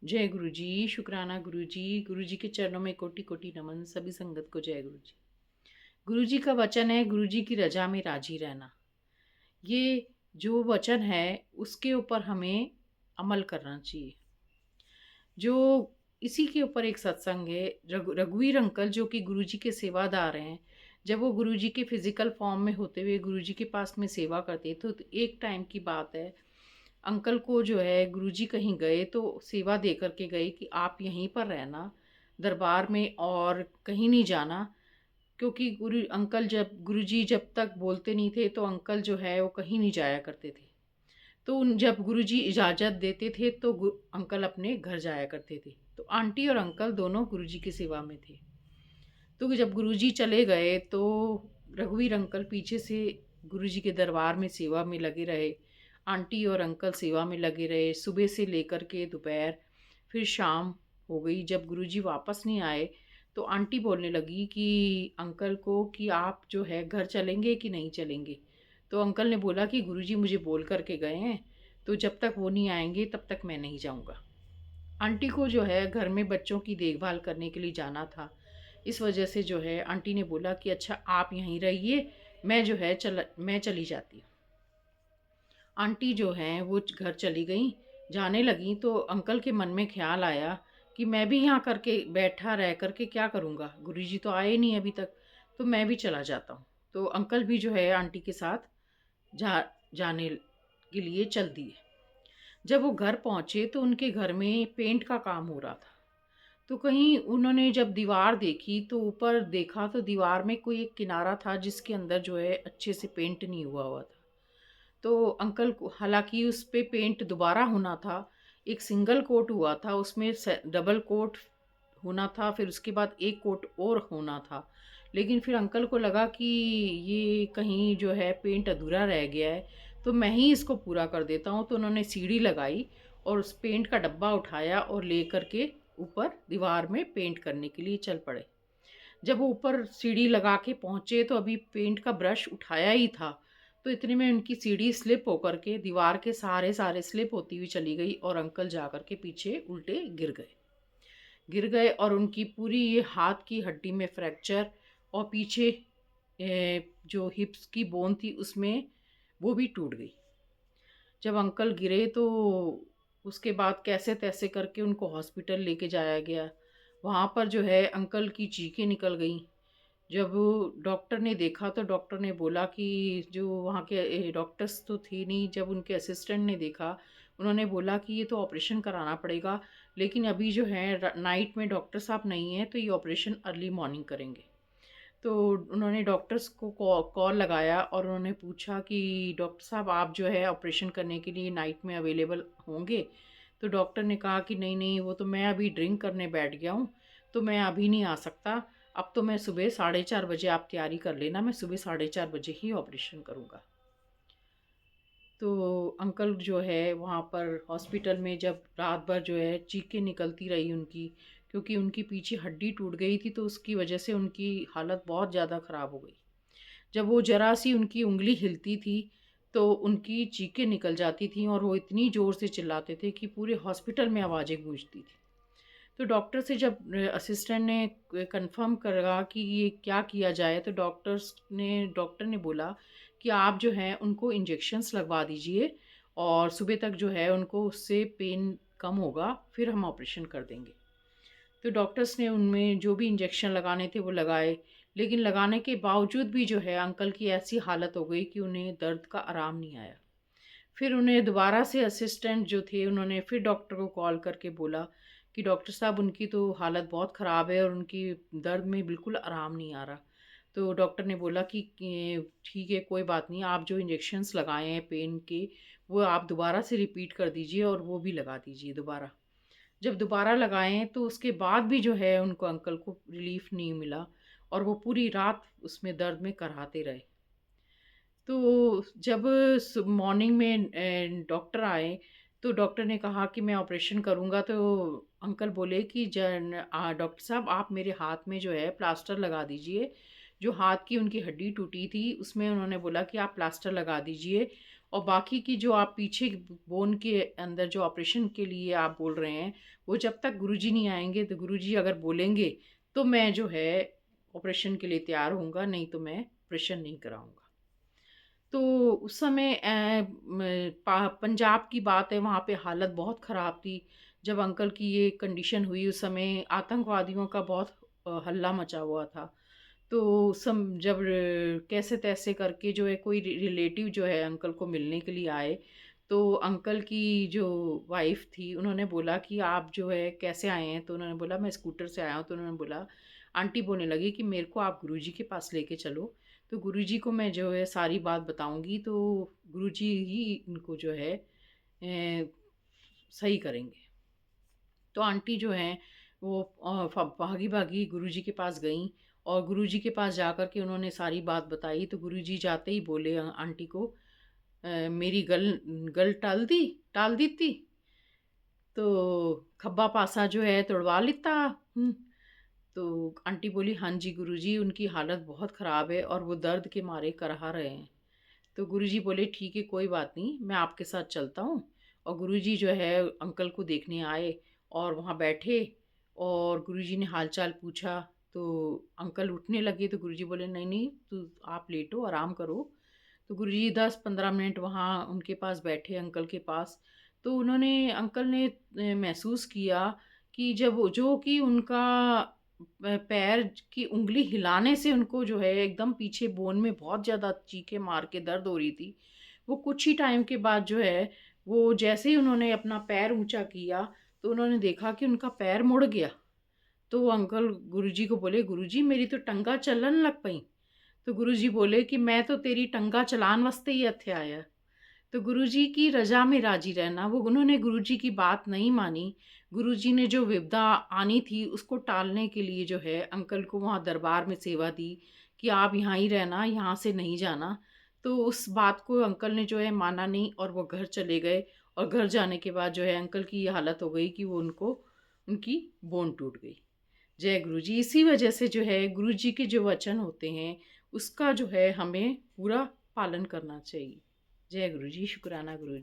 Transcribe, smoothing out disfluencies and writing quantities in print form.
जय गुरु जी। शुक्राना गुरु जी। गुरु जी के चरणों में कोटि कोटि नमन। सभी संगत को जय गुरु जी। गुरु जी का वचन है, गुरु जी की रजा में राजी रहना। ये जो वचन है उसके ऊपर हमें अमल करना चाहिए। जो इसी के ऊपर एक सत्संग है, रघुवीर अंकल जो कि गुरु जी के सेवादार हैं। जब वो गुरु जी के फिजिकल फॉर्म में होते हुए गुरु जी के पास में सेवा करते तो एक टाइम की बात है, अंकल को जो है गुरुजी कहीं गए तो सेवा दे करके गए कि आप यहीं पर रहना दरबार में और कहीं नहीं जाना। क्योंकि गुरुजी जब तक बोलते नहीं थे तो अंकल जो है वो कहीं नहीं जाया करते थे। तो जब गुरुजी इजाज़त देते थे तो अंकल अपने घर जाया करते थे। तो आंटी और अंकल दोनों गुरुजी की सेवा में थे। तो जब गुरुजी चले गए तो रघुवीर अंकल पीछे से गुरुजी के दरबार में सेवा में लगे रहे। आंटी और अंकल सेवा में लगे रहे सुबह से लेकर के दोपहर, फिर शाम हो गई। जब गुरुजी वापस नहीं आए तो आंटी बोलने लगी कि अंकल को कि आप जो है घर चलेंगे कि नहीं चलेंगे। तो अंकल ने बोला कि गुरुजी मुझे बोल करके गए हैं, तो जब तक वो नहीं आएंगे तब तक मैं नहीं जाऊंगा। आंटी को जो है घर में बच्चों की देखभाल करने के लिए जाना था। इस वजह से जो है आंटी ने बोला कि अच्छा आप यहीं रहिए, मैं चली जाती हूँ। आंटी जो हैं वो घर चली गई। जाने लगी तो अंकल के मन में ख्याल आया कि मैं भी यहाँ करके बैठा रह करके क्या करूँगा, गुरुजी तो आए नहीं अभी तक, तो मैं भी चला जाता हूँ। तो अंकल भी जो है आंटी के साथ जा जाने के लिए चल दिए। जब वो घर पहुँचे तो उनके घर में पेंट का काम हो रहा था। तो कहीं उन्होंने जब दीवार देखी तो ऊपर देखा तो दीवार में कोई एक किनारा था जिसके अंदर जो है अच्छे से पेंट नहीं हुआ हुआ था। तो अंकल को हालांकि उस पे पेंट दोबारा होना था। एक सिंगल कोट हुआ था, उसमें डबल कोट होना था, फिर उसके बाद एक कोट और होना था। लेकिन फिर अंकल को लगा कि ये कहीं जो है पेंट अधूरा रह गया है, तो मैं ही इसको पूरा कर देता हूँ। तो उन्होंने सीढ़ी लगाई और उस पेंट का डब्बा उठाया और ले करके ऊपर दीवार में पेंट करने के लिए चल पड़े। जब वो ऊपर सीढ़ी लगा के पहुँचे तो अभी पेंट का ब्रश उठाया ही था, तो इतने में उनकी सीढ़ी स्लिप होकर के दीवार के सहारे सहारे स्लिप होती हुई चली गई और अंकल जा कर के पीछे उल्टे गिर गए और उनकी पूरी ये हाथ की हड्डी में फ्रैक्चर और पीछे जो हिप्स की बोन थी उसमें वो भी टूट गई। जब अंकल गिरे तो उसके बाद कैसे तैसे करके उनको हॉस्पिटल लेके जाया गया। वहाँ पर जो है अंकल की चीखें निकल गईं। जब डॉक्टर ने देखा तो डॉक्टर ने बोला कि जो वहाँ के डॉक्टर्स तो थे नहीं, जब उनके असिस्टेंट ने देखा उन्होंने बोला कि ये तो ऑपरेशन कराना पड़ेगा, लेकिन अभी जो है नाइट में डॉक्टर साहब नहीं हैं, तो ये ऑपरेशन अर्ली मॉर्निंग करेंगे। तो उन्होंने डॉक्टर्स को कॉल लगाया और उन्होंने पूछा कि डॉक्टर साहब आप जो है ऑपरेशन करने के लिए नाइट में अवेलेबल होंगे। तो डॉक्टर ने कहा कि नहीं नहीं, वो तो मैं अभी ड्रिंक करने बैठ गया हूँ, तो मैं अभी नहीं आ सकता। अब तो मैं सुबह 4:30 बजे, आप तैयारी कर लेना, मैं सुबह 4:30 बजे ही ऑपरेशन करूँगा। तो अंकल जो है वहाँ पर हॉस्पिटल में जब रात भर जो है चीखें निकलती रही उनकी, क्योंकि उनकी पीछे हड्डी टूट गई थी तो उसकी वजह से उनकी हालत बहुत ज़्यादा ख़राब हो गई। जब वो ज़रा सी उनकी उँगली हिलती थी तो उनकी चीखें निकल जाती थीं और वो इतनी ज़ोर से चिल्लाते थे कि पूरे हॉस्पिटल में आवाज़ें गूंजती थी। तो डॉक्टर से जब असिस्टेंट ने कंफर्म करा कि ये क्या किया जाए तो डॉक्टर ने बोला कि आप जो हैं उनको इंजेक्शन्स लगवा दीजिए और सुबह तक जो है उनको उससे पेन कम होगा, फिर हम ऑपरेशन कर देंगे। तो डॉक्टर्स ने उनमें जो भी इंजेक्शन लगाने थे वो लगाए, लेकिन लगाने के बावजूद भी जो है अंकल की ऐसी हालत हो गई कि उन्हें दर्द का आराम नहीं आया। फिर उन्हें दोबारा से असिस्टेंट जो थे उन्होंने फिर डॉक्टर को कॉल करके बोला कि डॉक्टर साहब उनकी तो हालत बहुत ख़राब है और उनकी दर्द में बिल्कुल आराम नहीं आ रहा। तो डॉक्टर ने बोला कि ठीक है कोई बात नहीं, आप जो इंजेक्शन्स लगाए हैं पेन के वो आप दोबारा से रिपीट कर दीजिए और वो भी लगा दीजिए दोबारा। जब दोबारा लगाएं तो उसके बाद भी जो है उनको अंकल को रिलीफ नहीं मिला और वो पूरी रात उसमें दर्द में कराहते रहे। तो जब मॉर्निंग में डॉक्टर आए तो डॉक्टर ने कहा कि मैं ऑपरेशन करूँगा। तो अंकल बोले कि डॉक्टर साहब आप मेरे हाथ में जो है प्लास्टर लगा दीजिए। जो हाथ की उनकी हड्डी टूटी थी उसमें उन्होंने बोला कि आप प्लास्टर लगा दीजिए और बाकी की जो आप पीछे बोन के अंदर जो ऑपरेशन के लिए आप बोल रहे हैं, वो जब तक गुरुजी नहीं आएंगे, तो गुरुजी अगर बोलेंगे तो मैं जो है ऑपरेशन के लिए तैयार होऊंगा, नहीं तो मैं ऑपरेशन नहीं कराऊंगा। तो उस समय पंजाब की बात है, वहाँ पे हालत बहुत ख़राब थी। जब अंकल की ये कंडीशन हुई, उस समय आतंकवादियों का बहुत हल्ला मचा हुआ था। तो जब कैसे तैसे करके जो है कोई रिलेटिव जो है अंकल को मिलने के लिए आए, तो अंकल की जो वाइफ थी उन्होंने बोला कि आप जो है कैसे आए हैं, तो उन्होंने बोला मैं स्कूटर से आया हूँ। तो उन्होंने बोला, आंटी बोलने लगी कि मेरे को आप गुरुजी के पास लेके चलो, तो गुरुजी को मैं जो है सारी बात बताऊंगी, तो गुरुजी ही इनको जो है सही करेंगे। तो आंटी जो हैं वो भागी भागी गुरुजी के पास गई, और गुरुजी के पास जाकर के उन्होंने सारी बात बताई। तो गुरुजी जाते ही बोले आंटी को, मेरी गल गल टाल दी थी, तो खब्बा पासा जो है तोड़वा लेता। तो आंटी बोली, हाँ जी गुरुजी, उनकी हालत बहुत ख़राब है और वो दर्द के मारे कराह रहे हैं। तो गुरुजी बोले, ठीक है कोई बात नहीं, मैं आपके साथ चलता हूँ। और गुरुजी जो है अंकल को देखने आए और वहाँ बैठे, और गुरुजी ने हालचाल पूछा। तो अंकल उठने लगे, तो गुरुजी बोले, नहीं नहीं, तू आप लेटो, आराम करो। तो गुरुजी 10-15 मिनट वहाँ उनके पास बैठे, अंकल के पास। तो उन्होंने अंकल ने महसूस किया कि जब जो कि उनका पैर की उंगली हिलाने से उनको जो है एकदम पीछे बोन में बहुत ज़्यादा चीखे मार के दर्द हो रही थी, वो कुछ ही टाइम के बाद जो है, वो जैसे ही उन्होंने अपना पैर ऊंचा किया, तो उन्होंने देखा कि उनका पैर मुड़ गया। तो वो अंकल गुरुजी को बोले, गुरुजी मेरी तो टंगा चलन लग पई। तो गुरुजी बोले कि मैं तो तेरी टंगा चलान वास्ते ही इत्थे आया। तो गुरुजी की रज़ा में राजी रहना, वो उन्होंने गुरुजी की बात नहीं मानी। गुरुजी ने जो विपदा आनी थी उसको टालने के लिए जो है अंकल को वहाँ दरबार में सेवा दी कि आप यहाँ ही रहना, यहाँ से नहीं जाना। तो उस बात को अंकल ने जो है माना नहीं, और वो घर चले गए। और घर जाने के बाद जो है अंकल की ये हालत हो गई कि वो उनको उनकी बोन टूट गई। जय गुरु जी। इसी वजह से जो है गुरु जी के जो वचन होते हैं उसका जो है हमें पूरा पालन करना चाहिए। जय गुरु जी। शुक्राना गुरु जी।